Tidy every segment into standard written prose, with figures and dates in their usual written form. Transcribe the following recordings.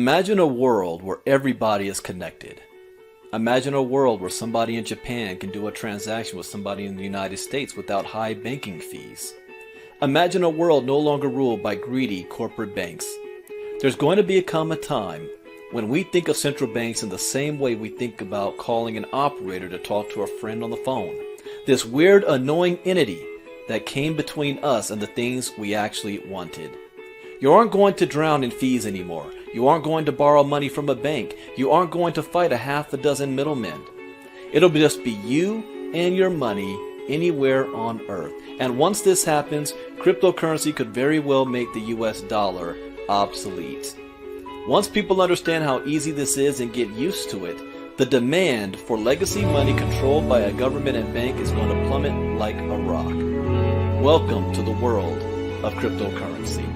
Imagine a world where everybody is connected. Imagine a world where somebody in Japan can do a transaction with somebody in the United States without high banking fees. Imagine a world no longer ruled by greedy corporate banks. There's going to be a time when we think of central banks in the same way we think about calling an operator to talk to a friend on the phone. This weird, annoying entity that came between us and the things we actually wanted. You aren't going to drown in fees anymore. You aren't going to borrow money from a bank. You aren't going to fight a half a dozen middlemen. It'll just be you and your money anywhere on earth. And once this happens, cryptocurrency could very well make the US dollar obsolete. Once people understand how easy this is and get used to it, the demand for legacy money controlled by a government and bank is going to plummet like a rock. Welcome to the world of cryptocurrency.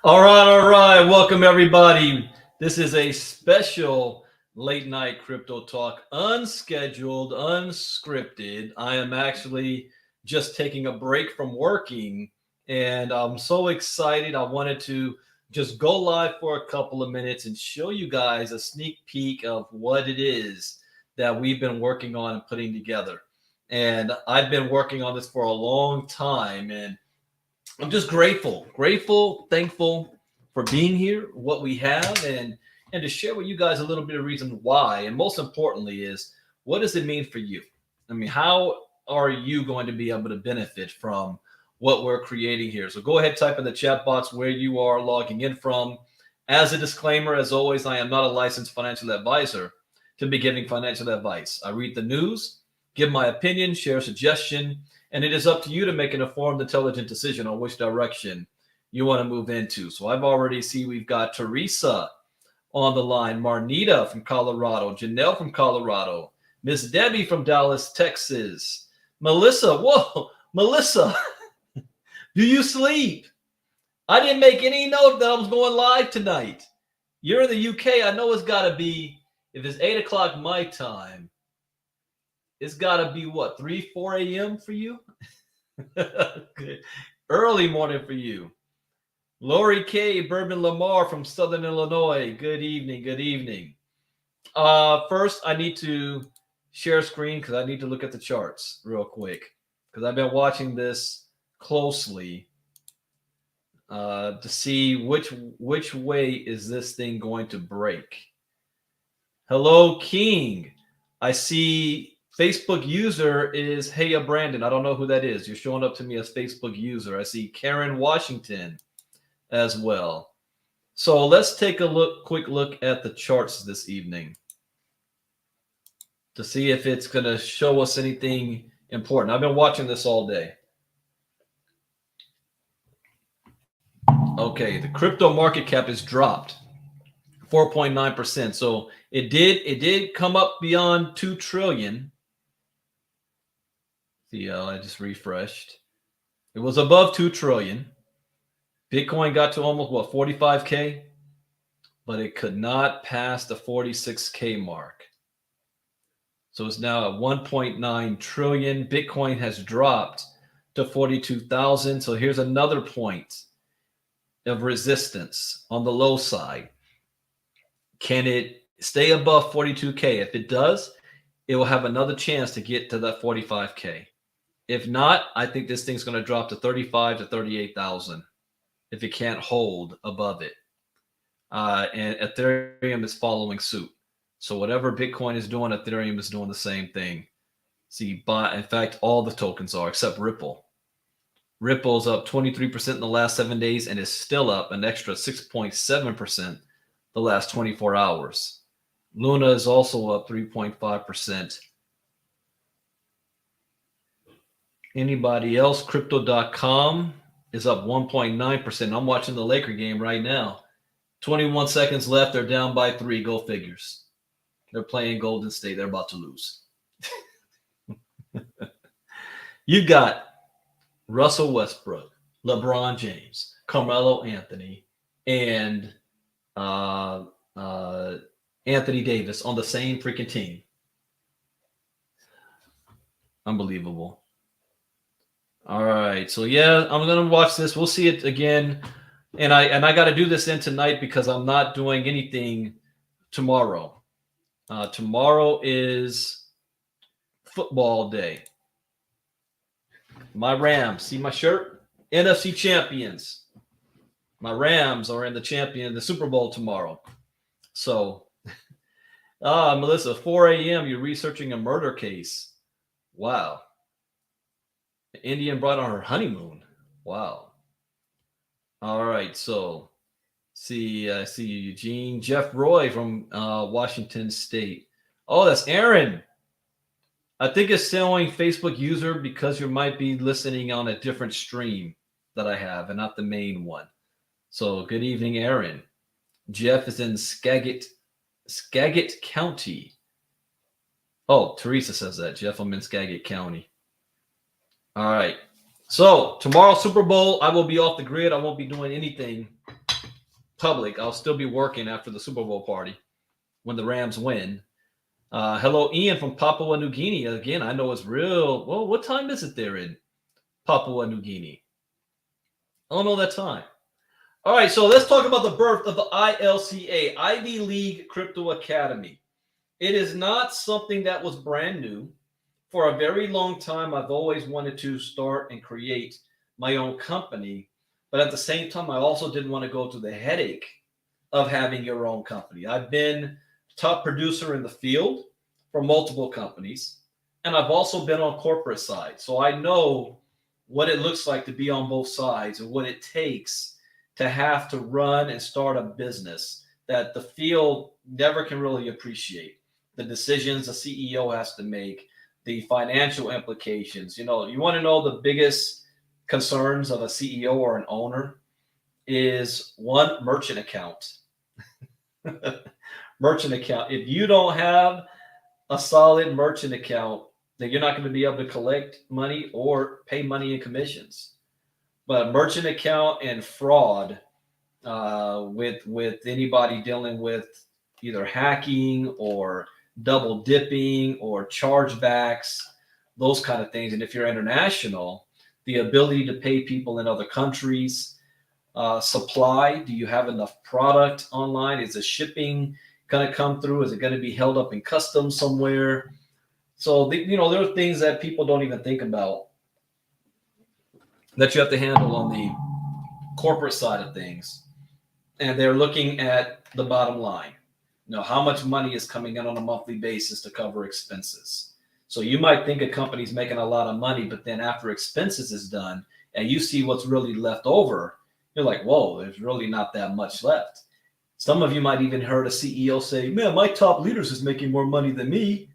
All right. Welcome, everybody. This is a special late night crypto talk, unscheduled, unscripted. I am actually just taking a break from working, and I'm so excited. I wanted to just go live for a couple of minutes and show you guys a sneak peek of what it is that we've been working on and putting together. And I've been working on this for a long time, and I'm just grateful, thankful for being here, what we have, and to share with you guys a little bit of reason why. And most importantly is, what does it mean for you? I mean, how are you going to be able to benefit from what we're creating here? So go ahead, type in the chat box where you are logging in from. As a disclaimer, as always, I am not a licensed financial advisor to be giving financial advice. I read the news, give my opinion, share a suggestion, and it is up to you to make an informed, intelligent decision on which direction you want to move into. So I've already see we've got Teresa on the line, Marnita from Colorado, Janelle from Colorado, Miss Debbie from Dallas, Texas, Melissa. Whoa, Melissa, do you sleep? I didn't make any note that I was going live tonight. You're in the UK. I know it's got to be, if it's 8 o'clock my time, it's got to be what, 4 a.m. for you? Early morning for you. Lori K. Bourbon Lamar from Southern Illinois. Good evening. First, I need to share screen because I need to look at the charts real quick because I've been watching this closely to see which way is this thing going to break. Hello, King. I see Facebook user is Heya Brandon. I don't know who that is. You're showing up to me as Facebook user. I see Karen Washington as well. So let's take a quick look at the charts this evening to see if it's going to show us anything important. I've been watching this all day. Okay, the crypto market cap is dropped 4.9%. So it did come up beyond 2 trillion. See, I just refreshed. It was above 2 trillion. Bitcoin got to almost, what, 45K? But it could not pass the 46K mark. So it's now at 1.9 trillion. Bitcoin has dropped to 42,000. So here's another point of resistance on the low side. Can it stay above 42K? If it does, it will have another chance to get to that 45K. If not, I think this thing's going to drop to 35 to 38,000 if it can't hold above it. And Ethereum is following suit. So whatever Bitcoin is doing, Ethereum is doing the same thing. See, in fact, all the tokens are except Ripple. Ripple's up 23% in the last 7 days and is still up an extra 6.7% the last 24 hours. Luna is also up 3.5%. Anybody else? Crypto.com is up 1.9%. I'm watching the Laker game right now. 21 seconds left. They're down by 3. Go figures. They're playing Golden State. They're about to lose. You got Russell Westbrook, LeBron James, Carmelo Anthony, and uh, uh, Anthony Davis on the same freaking team. Unbelievable. All right, so yeah, I'm gonna watch this. We'll see it again, and I got to do this in tonight because I'm not doing anything tomorrow. Tomorrow is football day. My Rams, see my shirt? NFC champions. My Rams are in the Super Bowl tomorrow. So, Melissa, 4 a.m. You're researching a murder case. Wow. An Indian brought on her honeymoon. Wow. All right, so I see you, Eugene. Jeff Roy from Washington State. Oh, that's Aaron. I think it's showing Facebook user because you might be listening on a different stream that I have and not the main one. So good evening, Aaron. Jeff is in Skagit County. Oh, Teresa says that. Jeff, I'm in Skagit County. All right. So tomorrow, Super Bowl, I will be off the grid. I won't be doing anything public. I'll still be working after the Super Bowl party when the Rams win. Hello, Ian from Papua New Guinea. Again, I know it's real. Well, what time is it there in Papua New Guinea? I don't know that time. All right, so let's talk about the birth of the ILCA, Ivey League Crypto Academy. It is not something that was brand new. For a very long time, I've always wanted to start and create my own company. But at the same time, I also didn't want to go through the headache of having your own company. I've been top producer in the field for multiple companies, and I've also been on corporate side. So I know what it looks like to be on both sides and what it takes to have to run and start a business that the field never can really appreciate. The decisions the CEO has to make, the financial implications. You want to know the biggest concerns of a CEO or an owner is one, merchant account. Merchant account. If you don't have a solid merchant account, then you're not going to be able to collect money or pay money in commissions. But a merchant account and fraud with anybody dealing with either hacking or double dipping or chargebacks, those kind of things. And if you're international, the ability to pay people in other countries, supply, do you have enough product online? Is the shipping going to come through? Is it going to be held up in customs somewhere? So, there are things that people don't even think about that you have to handle on the corporate side of things. And they're looking at the bottom line. How much money is coming in on a monthly basis to cover expenses. So you might think a company's making a lot of money, but then after expenses is done and you see what's really left over, you're like, whoa, there's really not that much left. Some of you might even heard a CEO say, man, my top leaders is making more money than me.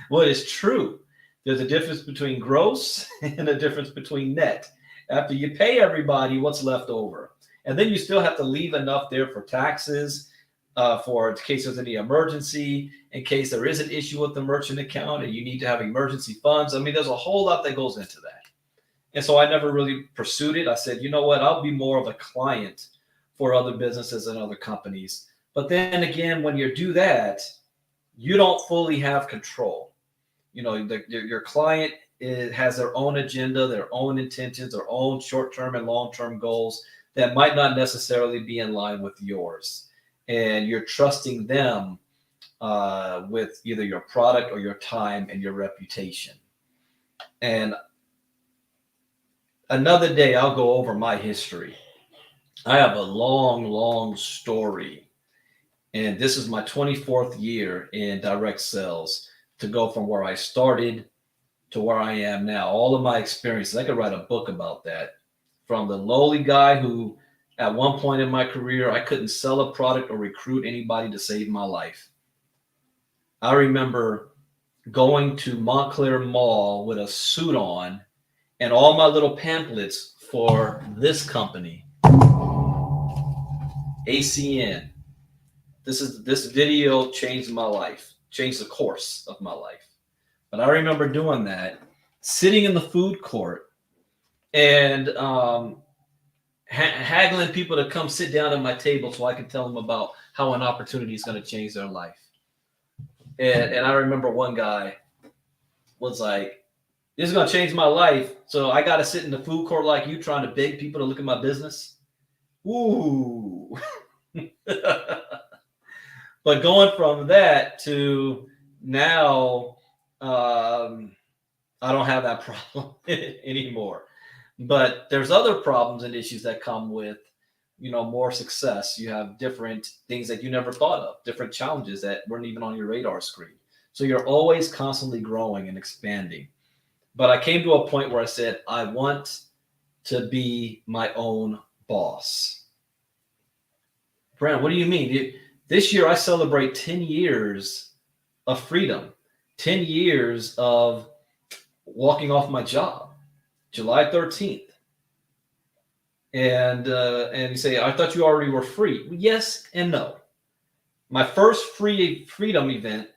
Well, it's true. There's a difference between gross and a difference between net. After you pay everybody, what's left over? And then you still have to leave enough there for taxes, for in case there's any emergency, in case there is an issue with the merchant account and you need to have emergency funds. I mean, there's a whole lot that goes into that. And so I never really pursued it. I said, you know what? I'll be more of a client for other businesses and other companies. But then again, when you do that, you don't fully have control. Your client has their own agenda, their own intentions, their own short-term and long-term goals that might not necessarily be in line with yours. And you're trusting them with either your product or your time and your reputation. And another day, I'll go over my history. I have a long, long story. And this is my 24th year in direct sales to go from where I started to where I am now. All of my experiences, I could write a book about that. From the lowly guy who, at one point in my career, I couldn't sell a product or recruit anybody to save my life. I remember going to Montclair Mall with a suit on and all my little pamphlets for this company, ACN. This video changed my life, changed the course of my life. But I remember doing that, sitting in the food court, and haggling people to come sit down at my table so I can tell them about how an opportunity is going to change their life. And I remember one guy was like, "This is going to change my life, so I got to sit in the food court like you, trying to beg people to look at my business." Ooh. But going from that to now, I don't have that problem anymore. But there's other problems and issues that come with, more success. You have different things that you never thought of, different challenges that weren't even on your radar screen. So you're always constantly growing and expanding. But I came to a point where I said, I want to be my own boss. Brandon, what do you mean? This year I celebrate 10 years of freedom, 10 years of walking off my job, July 13th. And you say, I thought you already were free. Yes and no. My first freedom event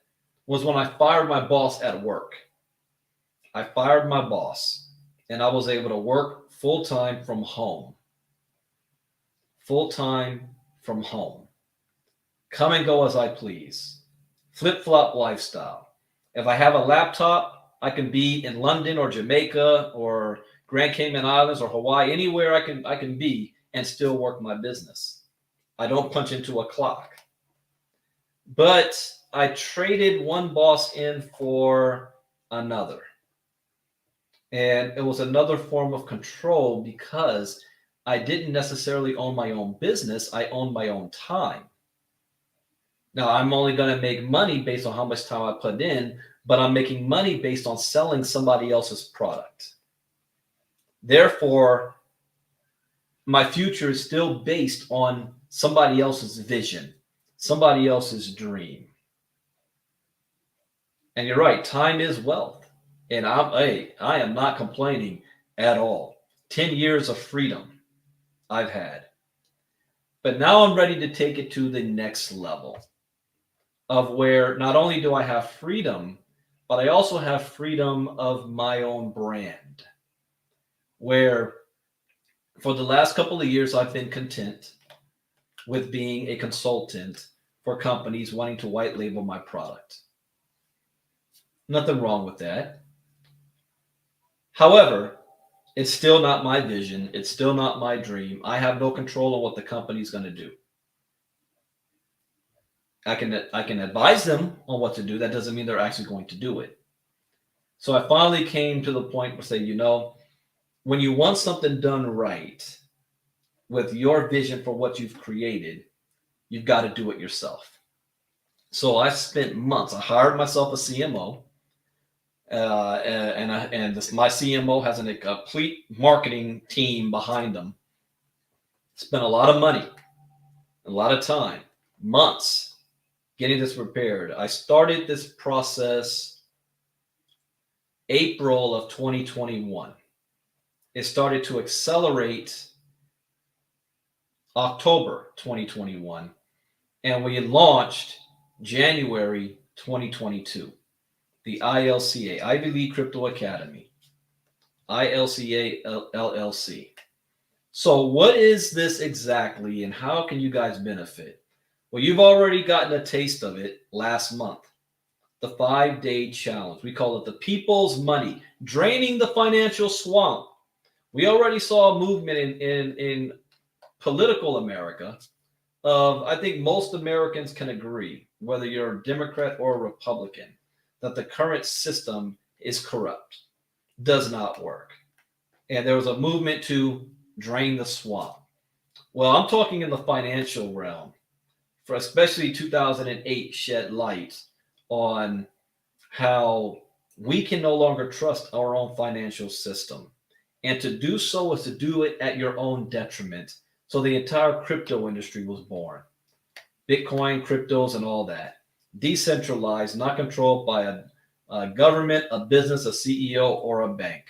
was when I fired my boss at work. I fired my boss and I was able to work full-time from home. Full-time from home. Come and go as I please. Flip-flop lifestyle. If I have a laptop, I can be in London or Jamaica or Grand Cayman Islands or Hawaii, anywhere I can be and still work my business. I don't punch into a clock. But I traded one boss in for another. And it was another form of control because I didn't necessarily own my own business. I owned my own time. Now, I'm only going to make money based on how much time I put in, but I'm making money based on selling somebody else's product. Therefore, my future is still based on somebody else's vision, somebody else's dream. And you're right, time is wealth. And I am not complaining at all. 10 years of freedom I've had. But now I'm ready to take it to the next level of where not only do I have freedom, but I also have freedom of my own brand. Where for the last couple of years, I've been content with being a consultant for companies wanting to white label my product. Nothing wrong with that. However, it's still not my vision. It's still not my dream. I have no control on what the company's going to do. I can advise them on what to do. That doesn't mean they're actually going to do it. So I finally came to the point where say, when you want something done right with your vision for what you've created, you've got to do it yourself. So I spent months. I hired myself a CMO. My CMO has a complete marketing team behind them. Spent a lot of money, a lot of time, months getting this prepared. I started this process April of 2021. It started to accelerate October 2021, and we launched January 2022. The ILCA, Ivey League Crypto Academy, ILCA LLC. So what is this exactly and how can you guys benefit? Well, you've already gotten a taste of it last month. The 5-day challenge. We call it the people's money, draining the financial swamp. We already saw a movement in political America of, I think most Americans can agree, whether you're a Democrat or a Republican, that the current system is corrupt, does not work. And there was a movement to drain the swamp. Well, I'm talking in the financial realm, for especially 2008 shed light on how we can no longer trust our own financial system. And to do so is to do it at your own detriment. So the entire crypto industry was born. Bitcoin, cryptos, and all that. Decentralized, not controlled by a government, a business, a CEO, or a bank.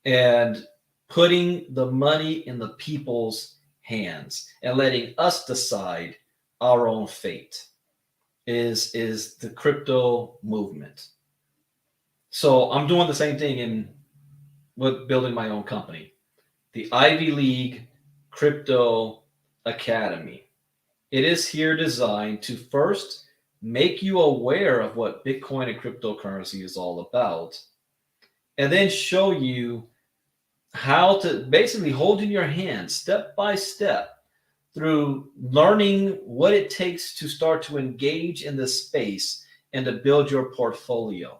And putting the money in the people's hands and letting us decide our own fate is the crypto movement. So I'm doing the same thing with building my own company. the Ivey League Crypto Academy. It is here designed to first make you aware of what Bitcoin and cryptocurrency is all about, and then show you how to basically hold in your hand step by step through learning what it takes to start to engage in this space and to build your portfolio.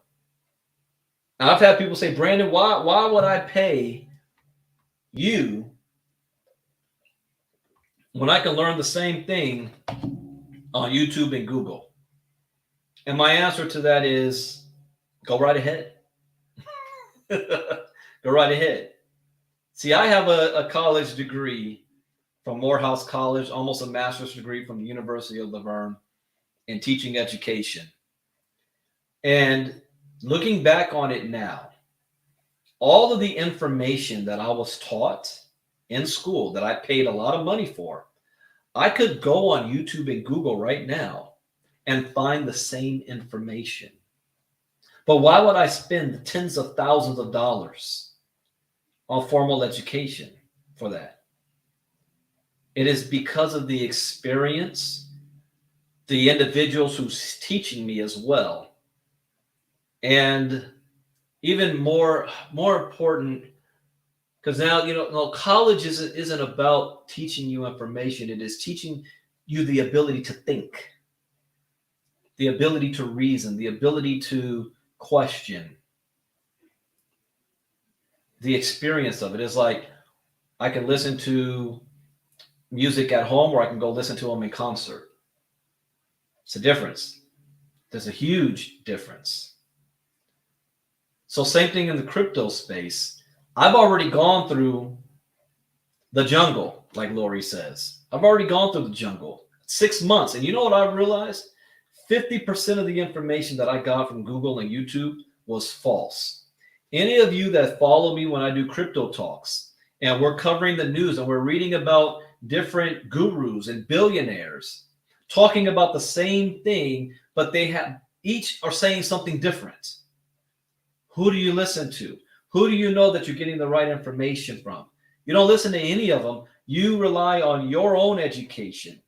Now, I've had people say, Brandon, why would I pay you when I can learn the same thing on YouTube and Google? And my answer to that is go right ahead. Go right ahead. See, I have a college degree from Morehouse College, almost a master's degree from the University of Laverne in teaching education. And looking back on it now, all of the information that I was taught in school that I paid a lot of money for, I could go on YouTube and Google right now and find the same information. But why would I spend tens of thousands of dollars on formal education for that? It is because of the experience, the individuals who's teaching me as well. And even more important, because now, college isn't about teaching you information. It is teaching you the ability to think, the ability to reason, the ability to question. The experience of it is like I can listen to music at home or I can go listen to them in concert. It's a difference. There's a huge difference. So same thing in the crypto space. I've already gone through the jungle, like Lori says. I've already gone through the jungle. 6 months. And you know what I realized? 50% of the information that I got from Google and YouTube was false. Any of you that follow me when I do crypto talks and we're covering the news and we're reading about different gurus and billionaires talking about the same thing, but they have each are saying something different. Who do you listen to? Who do you know that you're getting the right information from? You don't listen to any of them. You rely on your own education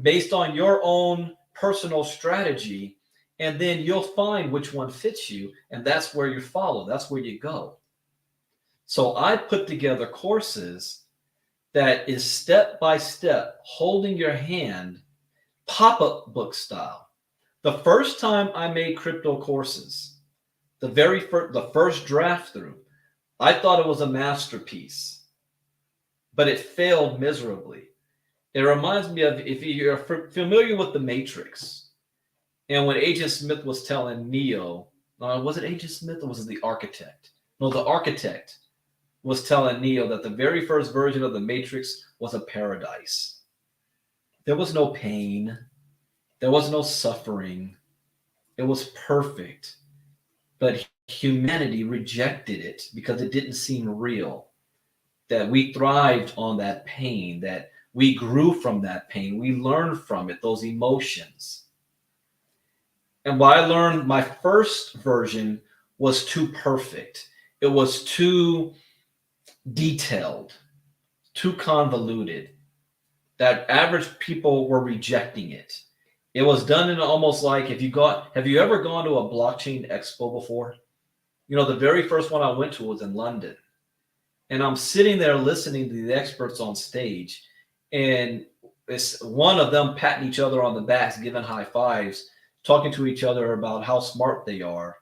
based on your own personal strategy, and then you'll find which one fits you, and that's where you follow. That's where you go. So I put together courses that is step by step, holding your hand, pop-up book style. The first time I made crypto courses, the first draft through, I thought it was a masterpiece, but it failed miserably. It reminds me of, if you're familiar with The Matrix, and when Agent Smith was telling Neo, was it Agent Smith or was it the architect? No, the architect was telling Neo that the very first version of The Matrix was a paradise. There was no pain. There was no suffering. It was perfect. But humanity rejected it because it didn't seem real. That we thrived on that pain, that we grew from that pain. We learned from it, those emotions. And what I learned, my first version was too perfect. It was too detailed, too convoluted, that average people were rejecting it. It was done in almost like, have you ever gone to a blockchain expo before? The very first one I went to was in London. And I'm sitting there listening to the experts on stage, and it's one of them patting each other on the backs, giving high fives, talking to each other about how smart they are.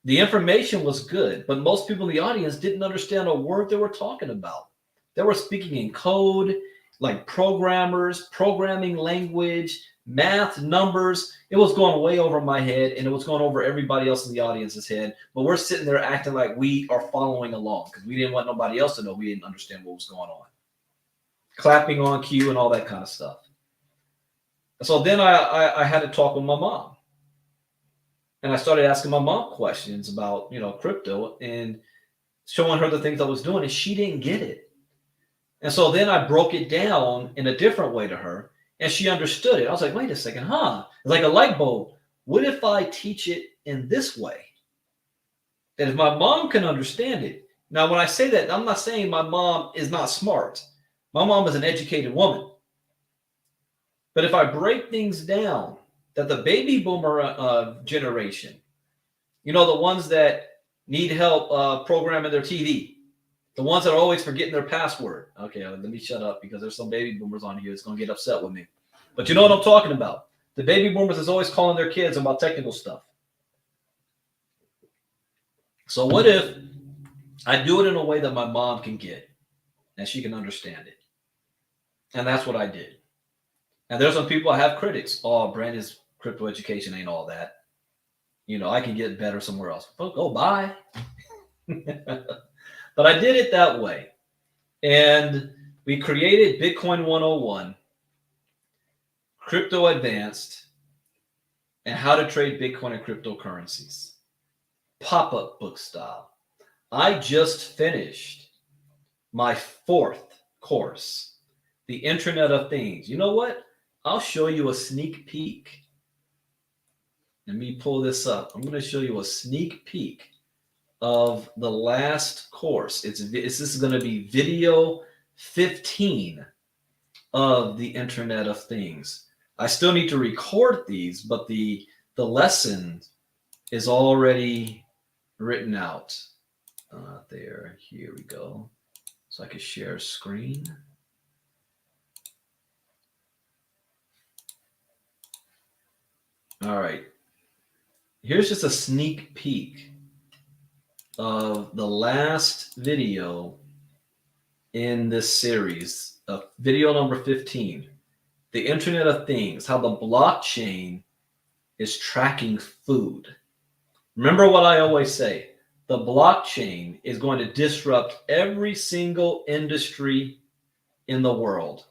The information was good, but most people in the audience didn't understand a word they were talking about. They were speaking in code, like programmers, programming language, math, numbers. It was going way over my head, and it was going over everybody else in the audience's head. But we're sitting there acting like we are following along because we didn't want nobody else to know we didn't understand what was going on. Clapping on cue and all that kind of stuff. So then I had to talk with my mom. And I started asking my mom questions about, crypto and showing her the things I was doing, and she didn't get it. And so then I broke it down in a different way to her, and she understood it. I was like, wait a second, It's like a light bulb. What if I teach it in this way? That if my mom can understand it, Now, when I say that, I'm not saying my mom is not smart. My mom is an educated woman. But if I break things down, that the baby boomer generation, you know, the ones that need help programming their TV, the ones that are always forgetting their password. Okay, let me shut up because there's some baby boomers on here that's going to get upset with me. But you know what I'm talking about. The baby boomers is always calling their kids about technical stuff. So what if I do it in a way that my mom can get and she can understand it? And that's what I did. And there's some people I have critics. Oh, Brandon's crypto education ain't all that. You know, I can get better somewhere else. Oh, bye. But I did it that way. And we created Bitcoin 101, Crypto Advanced, and How to Trade Bitcoin and Cryptocurrencies. Pop-up book style. I just finished my 4th course, the Internet of Things. You know what? I'll show you a sneak peek. Let me pull this up. I'm going to show you a sneak peek of the last course. This is going to be video 15 of the Internet of Things. I still need to record these, but the lesson is already written out. There, here we go. So I can share screen. All right. Here's just a sneak peek of the last video in this series, video number 15, the Internet of Things, how the blockchain is tracking food. Remember what I always say, the blockchain is going to disrupt every single industry in the world,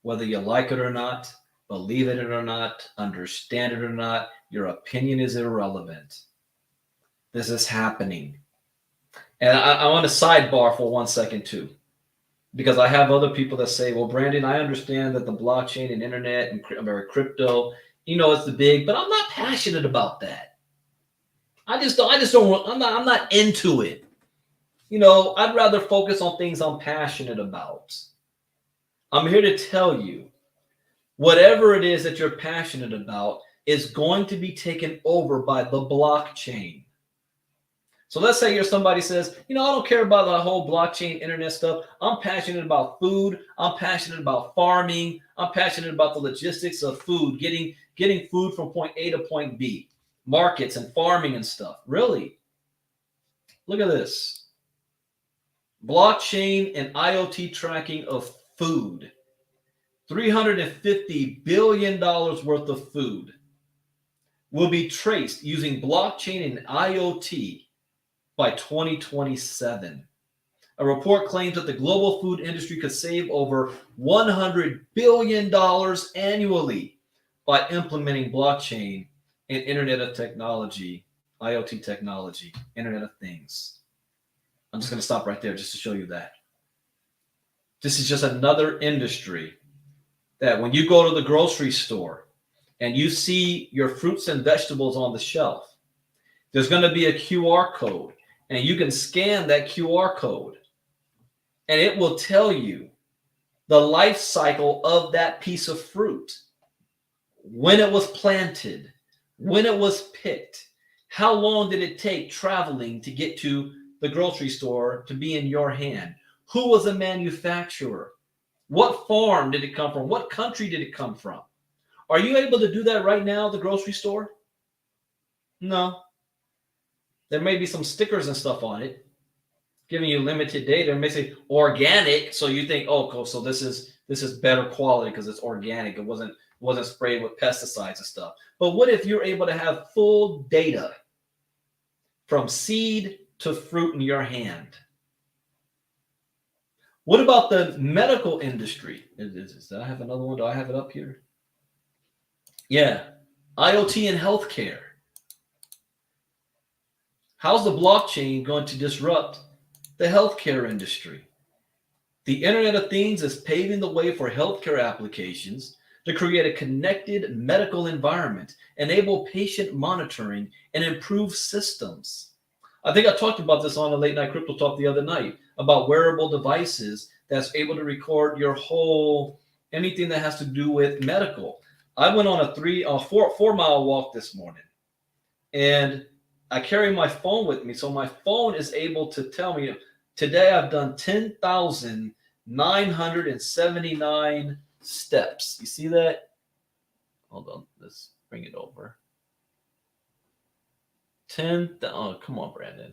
whether you like it or not, believe it or not, understand it or not, your opinion is irrelevant. This is happening. And I want to sidebar for 1 second too, because I have other people that say, well, Brandon, I understand that the blockchain and internet and crypto, you know, it's the big, but I'm not passionate about that. I'm not into it. You know, I'd rather focus on things I'm passionate about. I'm here to tell you, whatever it is that you're passionate about is going to be taken over by the blockchain. So let's say you're somebody says, you know, I don't care about the whole blockchain internet stuff. I'm passionate about food. I'm passionate about farming. I'm passionate about the logistics of food, getting food from point A to point B, markets and farming and stuff. Really? Look at this. Blockchain and IoT tracking of food. $350 billion worth of food will be traced using blockchain and IoT by 2027. A report claims that the global food industry could save over $100 billion annually by implementing blockchain and Internet of Technology, IoT technology, Internet of Things. I'm just going to stop right there just to show you that. This is just another industry that when you go to the grocery store and you see your fruits and vegetables on the shelf, there's going to be a QR code, and you can scan that QR code, and it will tell you the life cycle of that piece of fruit, when it was planted, when it was picked, how long did it take traveling to get to the grocery store to be in your hand, who was the manufacturer, what farm did it come from, what country did it come from. Are you able to do that right now at the grocery store? No. There may be some stickers and stuff on it giving you limited data. It may say organic, so you think, oh, cool, so this is better quality because it's organic. It wasn't sprayed with pesticides and stuff. But what if you're able to have full data from seed to fruit in your hand? What about the medical industry? Did I have another one? Do I have it up here? Yeah, IoT and healthcare. How's the blockchain going to disrupt the healthcare industry? The Internet of Things is paving the way for healthcare applications to create a connected medical environment, enable patient monitoring, and improve systems. I think I talked about this on a late night crypto talk the other night about wearable devices that's able to record your whole anything that has to do with medical. I went on a 4 mile walk this morning, and I carry my phone with me, so my phone is able to tell me today I've done 10,979 steps. You see that? Hold on, let's bring it over. Oh, come on, Brandon.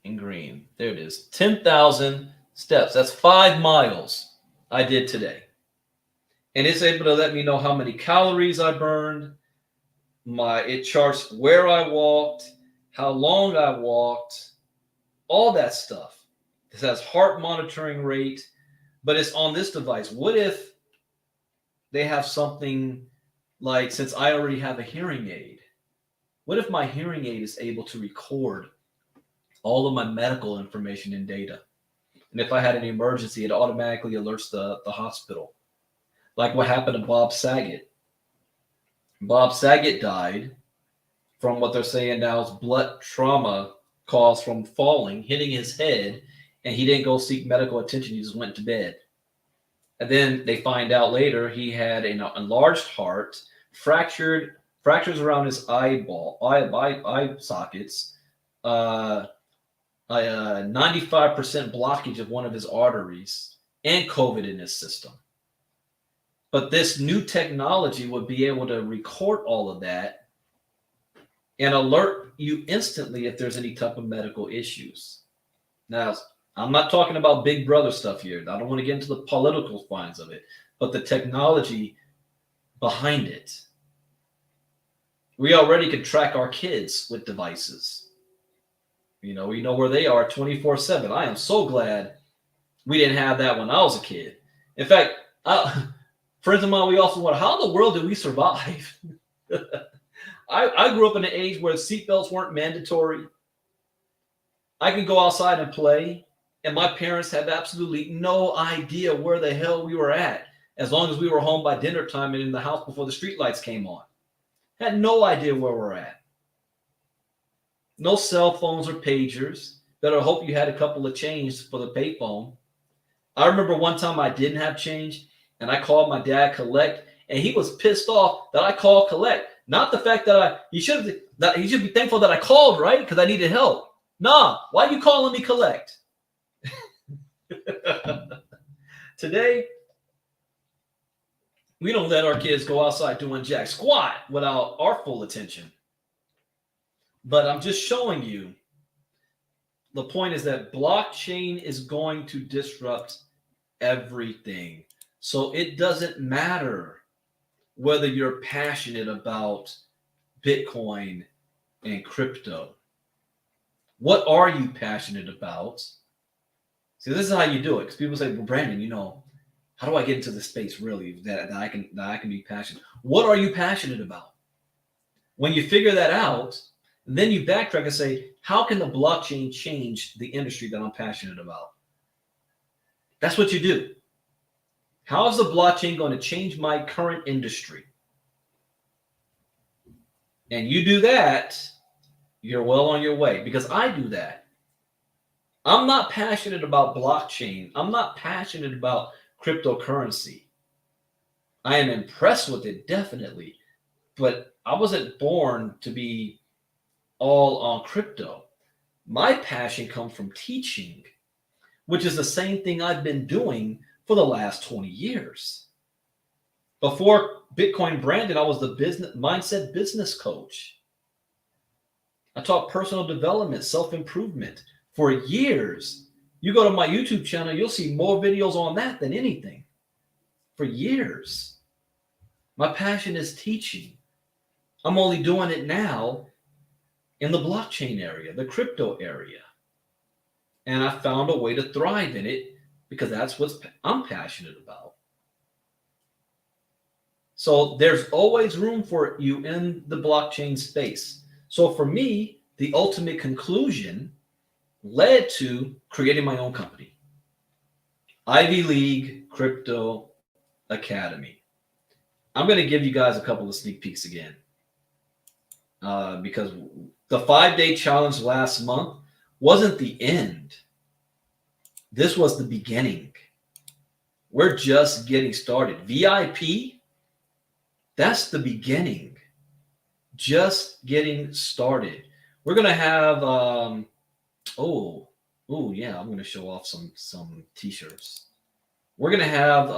In green. There it is. 10,000 steps. That's 5 miles I did today. And it's able to let me know how many calories I burned. It charts where I walked, how long I walked, all that stuff. This has heart monitoring rate, but it's on this device. What if they have something like, since I already have a hearing aid, what if my hearing aid is able to record all of my medical information and data? And if I had an emergency, it automatically alerts the hospital. Like what happened to Bob Saget. Bob Saget died from what they're saying now is blood trauma caused from falling, hitting his head, and he didn't go seek medical attention. He just went to bed. And then they find out later he had an enlarged heart, fractures around his eye sockets, 95% blockage of one of his arteries, and COVID in his system. But this new technology would be able to record all of that and alert you instantly if there's any type of medical issues. Now, I'm not talking about Big Brother stuff here. I don't want to get into the political lines of it, but the technology behind it. We already can track our kids with devices. We know where they are 24/7. I am so glad we didn't have that when I was a kid. In fact, friends of mine, we also wonder, how in the world did we survive? I grew up in an age where seatbelts weren't mandatory. I could go outside and play, and my parents had absolutely no idea where the hell we were at, as long as we were home by dinner time and in the house before the streetlights came on. Had no idea where we're at. No cell phones or pagers. Better hope you had a couple of change for the payphone. I remember one time I didn't have change, and I called my dad collect, and he was pissed off that I called collect. Not the fact that he should be thankful that I called, right? Because I needed help. Nah, why are you calling me collect? Today, we don't let our kids go outside doing jack squat without our full attention. But I'm just showing you, the point is that blockchain is going to disrupt everything. So it doesn't matter whether you're passionate about Bitcoin and crypto. What are you passionate about? See, this is how you do it. Because people say, well, Brandon, how do I get into the space really that I can be passionate? What are you passionate about? When you figure that out, then you backtrack and say, how can the blockchain change the industry that I'm passionate about? That's what you do. How is the blockchain going to change my current industry? And you do that, you're well on your way, because I do that. I'm not passionate about blockchain. I'm not passionate about cryptocurrency. I am impressed with it, definitely, but I wasn't born to be all on crypto. My passion comes from teaching, which is the same thing I've been doing for the last 20 years. Before Bitcoin Brandon, I was the mindset business coach. I taught personal development, self-improvement for years. You go to my YouTube channel, you'll see more videos on that than anything. For years. My passion is teaching. I'm only doing it now in the blockchain area, the crypto area. And I found a way to thrive in it because that's what I'm passionate about. So there's always room for you in the blockchain space. So for me, the ultimate conclusion led to creating my own company, Ivey League Crypto Academy. I'm going to give you guys a couple of sneak peeks again. because the 5-day challenge last month wasn't the end. This was the beginning. We're just getting started. VIP, that's the beginning. Just getting started. We're gonna have oh yeah, I'm gonna show off some t-shirts. We're gonna have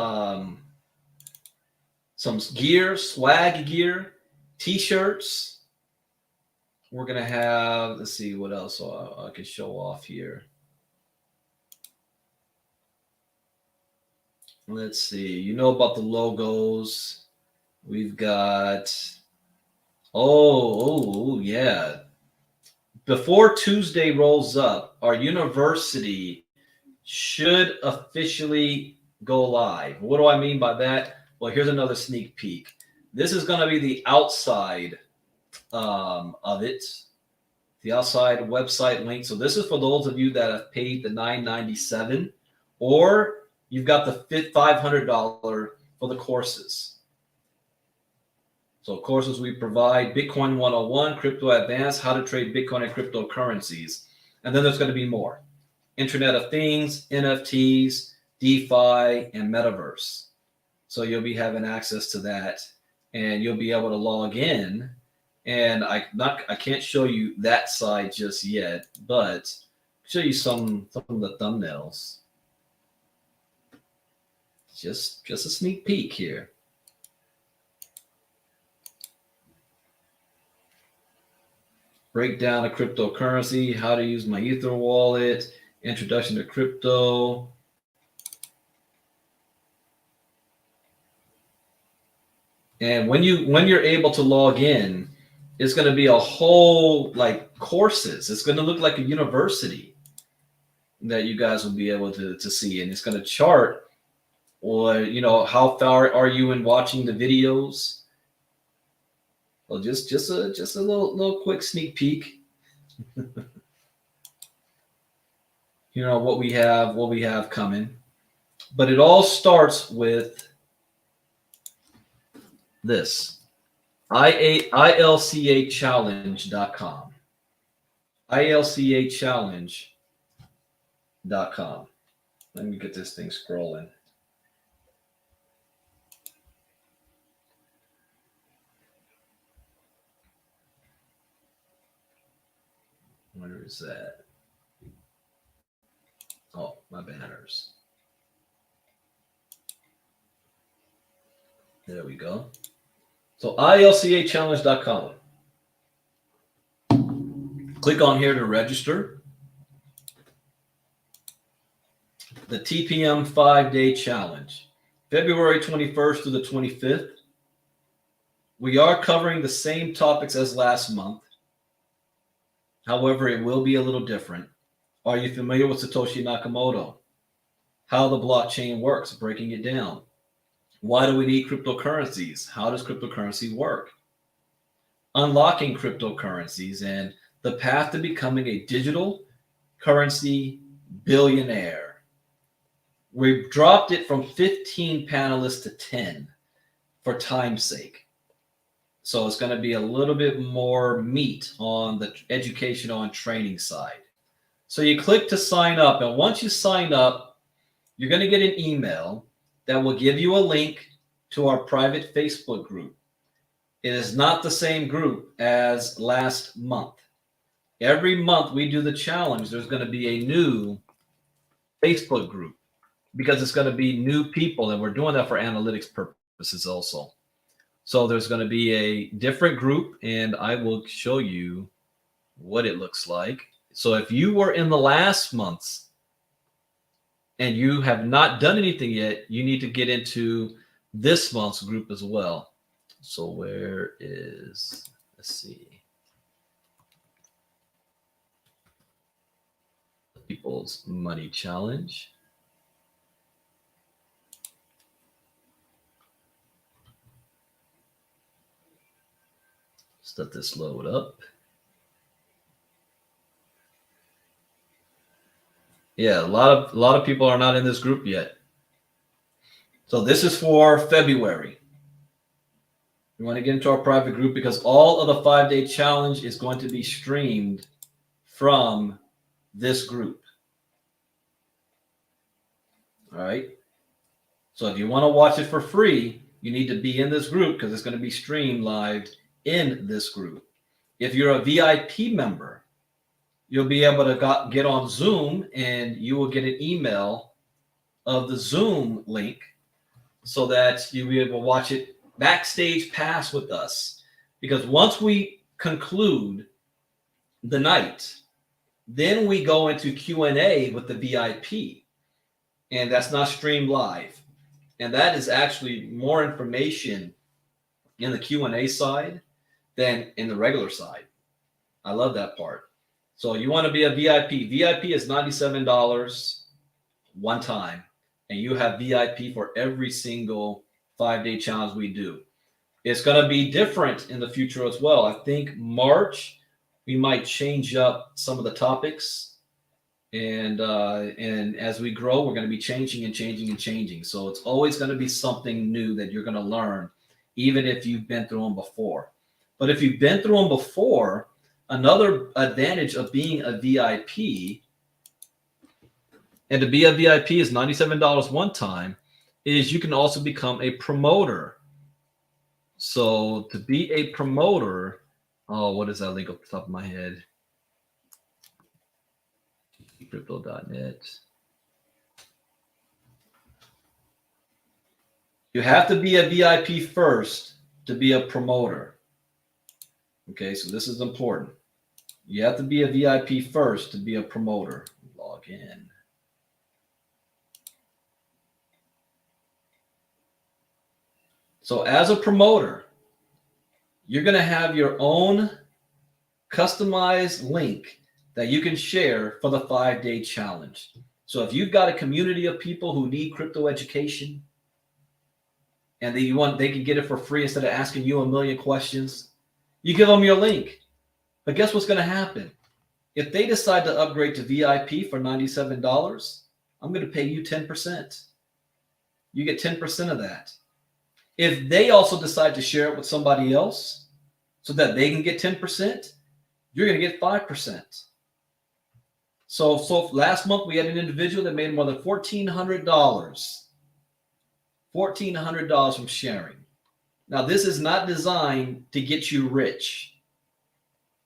some gear, swag gear, t-shirts. We're gonna have, let's see what else I can show off here. Let's see, you know about the logos. We've got, oh yeah. Before Tuesday rolls up, our university should officially go live. What do I mean by that? Well, here's another sneak peek. This is going to be the outside of it, the outside website link. So this is for those of you that have paid the $997, or you've got the $500 for the courses. So courses we provide: Bitcoin 101, Crypto Advanced, how to trade Bitcoin and cryptocurrencies. And then there's going to be more: Internet of Things, NFTs, DeFi, and Metaverse. So you'll be having access to that, and you'll be able to log in. And I can't show you that side just yet, but show you some of the thumbnails. Just a sneak peek here. Breakdown of cryptocurrency, how to use my Ether wallet, introduction to crypto. And when you're able to log in, it's going to be a whole like courses. It's going to look like a university that you guys will be able to see, and it's going to chart, or how far are you in watching the videos. Well, just a little quick sneak peek. What we have coming, but it all starts with this: ILCAchallenge.com. ILCAchallenge.com. Let me get this thing scrolling. Where is that? Oh, my banners. There we go. So ILCAchallenge.com. Click on here to register. The TPM 5-day challenge, February 21st through the 25th. We are covering the same topics as last month. However, it will be a little different. Are you familiar with Satoshi Nakamoto? How the blockchain works, breaking it down. Why do we need cryptocurrencies? How does cryptocurrency work? Unlocking cryptocurrencies and the path to becoming a digital currency billionaire. We've dropped it from 15 panelists to 10 for time's sake. So it's going to be a little bit more meat on the educational and training side. So you click to sign up, and once you sign up, you're going to get an email that will give you a link to our private Facebook group. It is not the same group as last month. Every month we do the challenge, there's going to be a new Facebook group, because it's going to be new people, and we're doing that for analytics purposes also. So there's going to be a different group, and I will show you what it looks like. So if you were in the last months and you have not done anything yet, you need to get into this month's group as well. So where is, let's see, People's Money Challenge. Just let this load up. Yeah, a lot of people are not in this group yet. So this is for February. You want to get into our private group because all of the 5-day challenge is going to be streamed from this group. All right. So if you want to watch it for free, you need to be in this group because it's going to be streamed live in this group. If you're a VIP member, you'll be able to get on Zoom and you will get an email of the Zoom link so that you'll be able to watch it backstage pass with us. Because once we conclude the night, then we go into Q&A with the VIP, and that's not streamed live. And that is actually more information in the Q&A side than in the regular side. I love that part. So you want to be a VIP. VIP is $97 one time, and you have VIP for every single 5-day challenge we do. It's going to be different in the future as well. I think March, we might change up some of the topics. And as we grow, we're going to be changing and changing and changing. So it's always going to be something new that you're going to learn, even if you've been through them before. But if you've been through them before, another advantage of being a VIP, and to be a VIP is $97 one time, is you can also become a promoter. So to be a promoter, what is that link off the top of my head? Crypto.net. You have to be a VIP first to be a promoter. Okay, so this is important. You have to be a VIP first to be a promoter. Log in. So as a promoter, you're going to have your own customized link that you can share for the 5-day challenge. So if you've got a community of people who need crypto education and they can get it for free instead of asking you a million questions, you give them your link. But guess what's going to happen? If they decide to upgrade to VIP for $97, I'm going to pay you 10%. You get 10% of that. If they also decide to share it with somebody else so that they can get 10%, you're going to get 5%. So last month we had an individual that made more than $1,400. $1,400 from sharing. Now, this is not designed to get you rich.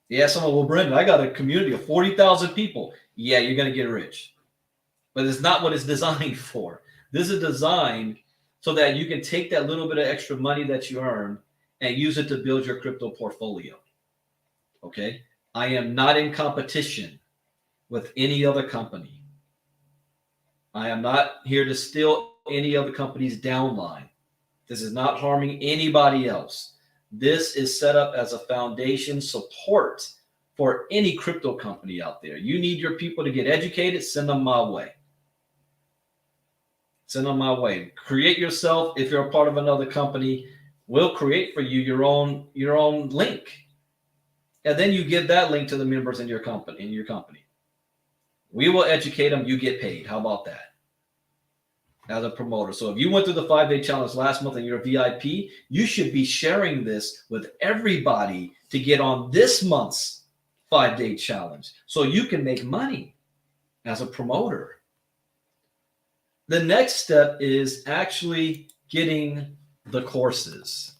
Yeah, someone, well, Brendan, I got a community of 40,000 people. Yeah, you're going to get rich. But it's not what it's designed for. This is designed so that you can take that little bit of extra money that you earn and use it to build your crypto portfolio. Okay? I am not in competition with any other company. I am not here to steal any other company's downline. This is not harming anybody else. This is set up as a foundation support for any crypto company out there. You need your people to get educated, send them my way. Send them my way. Create yourself. If you're a part of another company, we'll create for you your own link. And then you give that link to the members in your company. We will educate them. You get paid. How about that? As a promoter. So if you went through the 5-day challenge last month and you're a VIP, you should be sharing this with everybody to get on this month's 5-day challenge so you can make money as a promoter. The next step is actually getting the courses.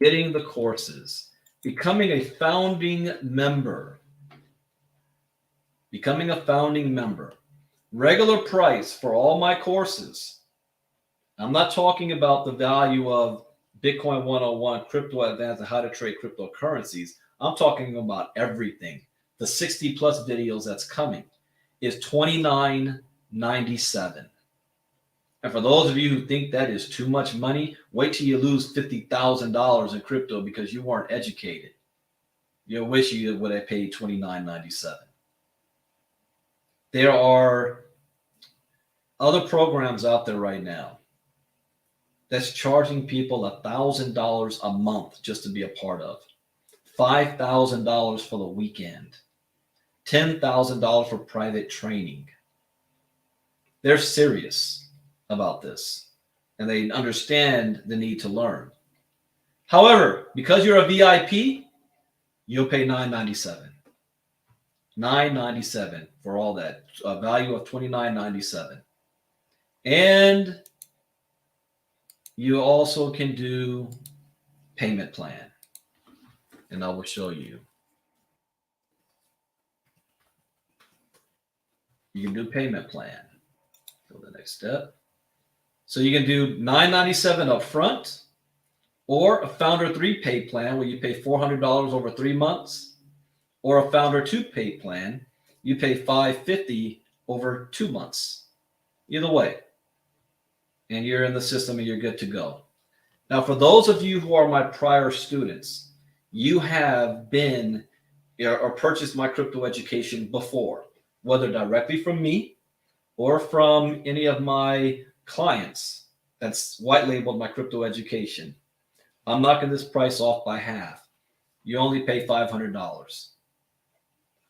Getting the courses. Becoming a founding member. Becoming a founding member. Regular price for all my courses. I'm not talking about the value of Bitcoin 101, Crypto Advanced, and how to trade cryptocurrencies. I'm talking about everything. The 60 plus videos that's coming is $29.97. And for those of you who think that is too much money, wait till you lose $50,000 in crypto because you weren't educated. You'll wish you would have paid $29.97. There are other programs out there right now that's charging people $1,000 a month just to be a part of, $5,000 for the weekend, $10,000 for private training. They're serious about this, and they understand the need to learn. However, because you're a VIP, you'll pay $9.97. $9.97 for all that, a value of $29.97. And you also can do payment plan, and I will show you. You can do payment plan. Go to the next step. So you can do $9.97 up front, or a Founder 3 pay plan where you pay $400 over 3 months, or a Founder 2 pay plan, you pay $550 over 2 months. Either way. And you're in the system and you're good to go. Now, for those of you who are my prior students, you have been or purchased my crypto education before, whether directly from me or from any of my clients that's white labeled my crypto education. I'm knocking this price off by half. You only pay $500.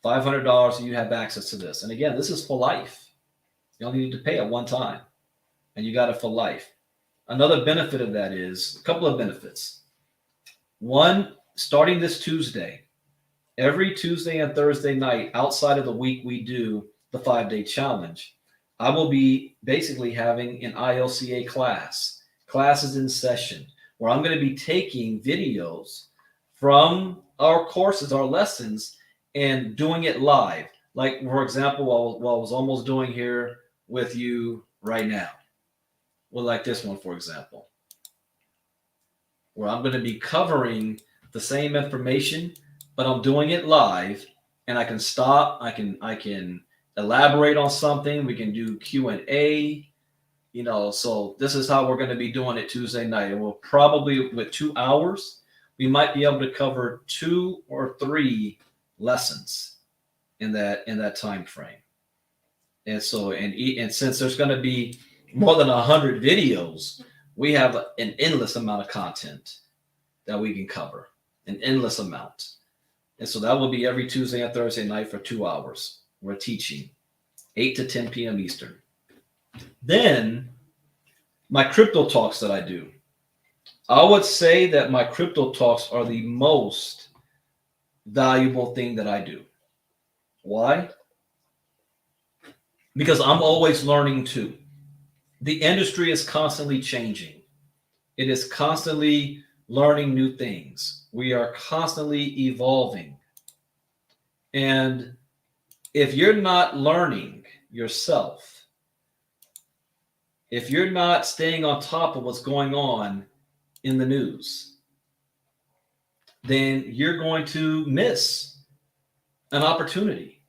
$500 and you have access to this. And again, this is for life. You only need to pay it one time and you got it for life. Another benefit of that is a couple of benefits. One, starting this Tuesday, every Tuesday and Thursday night outside of the week we do the 5-day challenge, I will be basically having an ILCA class. Class is in session where I'm going to be taking videos from our courses, our lessons, and doing it live. Like, for example, what I was almost doing here with you right now. Well, like this one, for example, where I'm going to be covering the same information, but I'm doing it live, and I can stop. I can elaborate on something. We can do Q&A. So this is how we're going to be doing it Tuesday night. And we'll probably, with 2 hours, we might be able to cover 2 or 3 lessons in that time frame. And so, and since there's going to be more than 100 videos, we have an endless amount of content that we can cover, an endless amount. And so that will be every Tuesday and Thursday night for 2 hours. We're teaching 8 to 10 p.m. Eastern. Then my crypto talks that I do. I would say that my crypto talks are the most valuable thing that I do. Why? Because I'm always learning too. The industry is constantly changing. It is constantly learning new things. We are constantly evolving. And if you're not learning yourself, if you're not staying on top of what's going on in the news, then you're going to miss an opportunity.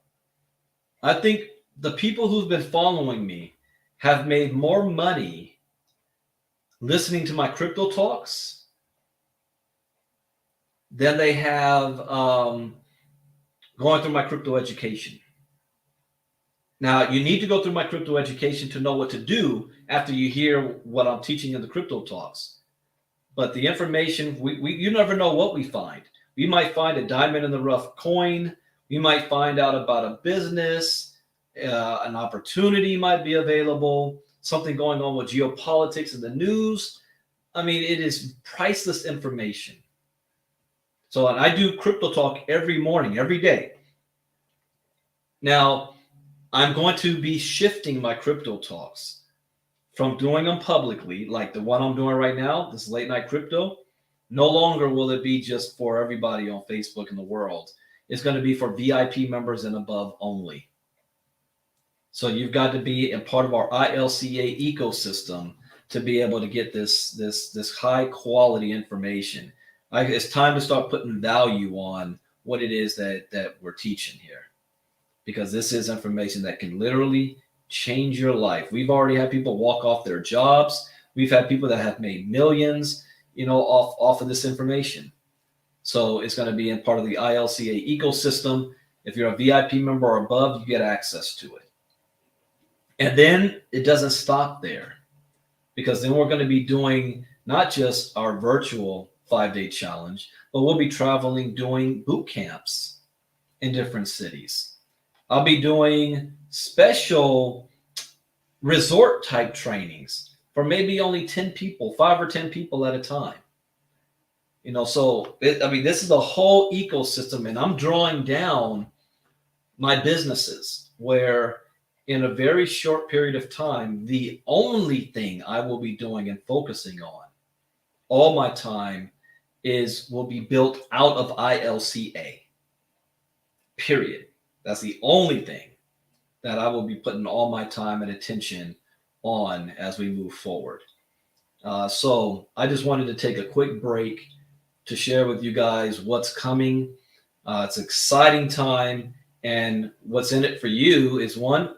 I think the people who've been following me have made more money listening to my crypto talks than they have going through my crypto education. Now, you need to go through my crypto education to know what to do after you hear what I'm teaching in the crypto talks. But the information, you never know what we find. We might find a diamond in the rough coin. We might find out about a business, an opportunity might be available, something going on with geopolitics in the news. I mean, it is priceless information. So, and I do crypto talk every morning, every day. Now, I'm going to be shifting my crypto talks from doing them publicly, like the one I'm doing right now, this late night crypto. No longer will it be just for everybody on Facebook in the world. It's going to be for VIP members and above only. So you've got to be a part of our ILCA ecosystem to be able to get this high quality information. It's time to start putting value on what it is that we're teaching here, because this is information that can literally change your life. We've already had people walk off their jobs. We've had people that have made millions, off of this information. So it's going to be in part of the ILCA ecosystem. If you're a VIP member or above, you get access to it. And then it doesn't stop there, because then we're going to be doing not just our virtual 5-day challenge, but we'll be traveling, doing boot camps in different cities. I'll be doing special resort type trainings for maybe only 10 people, 5 or 10 people at a time. So this is a whole ecosystem, and I'm drawing down my businesses where in a very short period of time, the only thing I will be doing and focusing on all my time will be built out of ILCA. Period. That's the only thing that I will be putting all my time and attention on as we move forward. So I just wanted to take a quick break to share with you guys what's coming. It's an exciting time, and what's in it for you is one,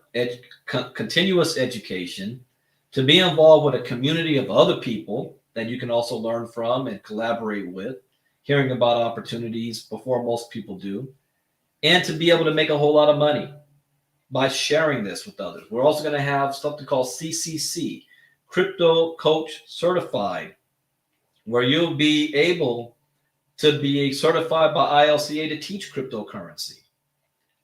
continuous education, to be involved with a community of other people that you can also learn from and collaborate with, hearing about opportunities before most people do, and to be able to make a whole lot of money by sharing this with others. We're also going to have something called CCC, Crypto Coach Certified, where you'll be able to be certified by ILCA to teach cryptocurrency.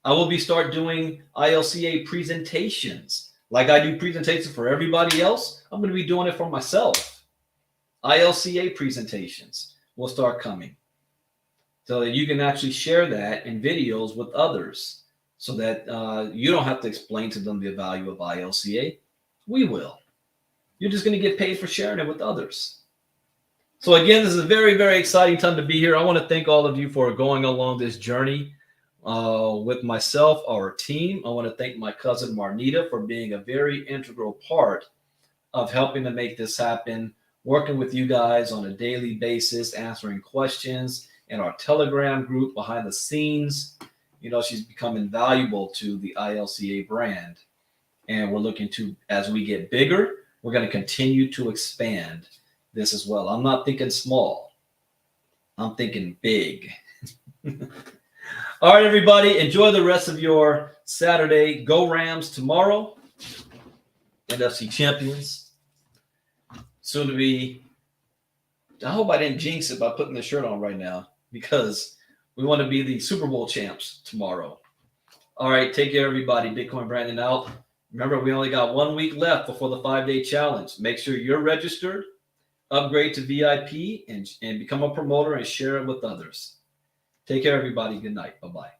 I will start doing ILCA presentations. Like I do presentations for everybody else, I'm going to be doing it for myself. ILCA presentations will start coming so that you can actually share that in videos with others so that you don't have to explain to them the value of ILCA. We will. You're just going to get paid for sharing it with others. So again, this is a very, very exciting time to be here. I want to thank all of you for going along this journey with myself, our team. I want to thank my cousin Marnita for being a very integral part of helping to make this happen, working with you guys on a daily basis, answering questions in our Telegram group behind the scenes. She's become invaluable to the ILCA brand. And we're looking to, as we get bigger, we're going to continue to expand this as well. I'm not thinking small. I'm thinking big. All right, everybody, enjoy the rest of your Saturday. Go Rams tomorrow. NFC champions. Soon to be. I hope I didn't jinx it by putting this shirt on right now because we want to be the Super Bowl champs tomorrow. All right, take care, everybody. Bitcoin Brandon out. Remember, we only got 1 week left before the 5-day challenge. Make sure you're registered, upgrade to VIP, and become a promoter and share it with others. Take care, everybody. Good night. Bye-bye.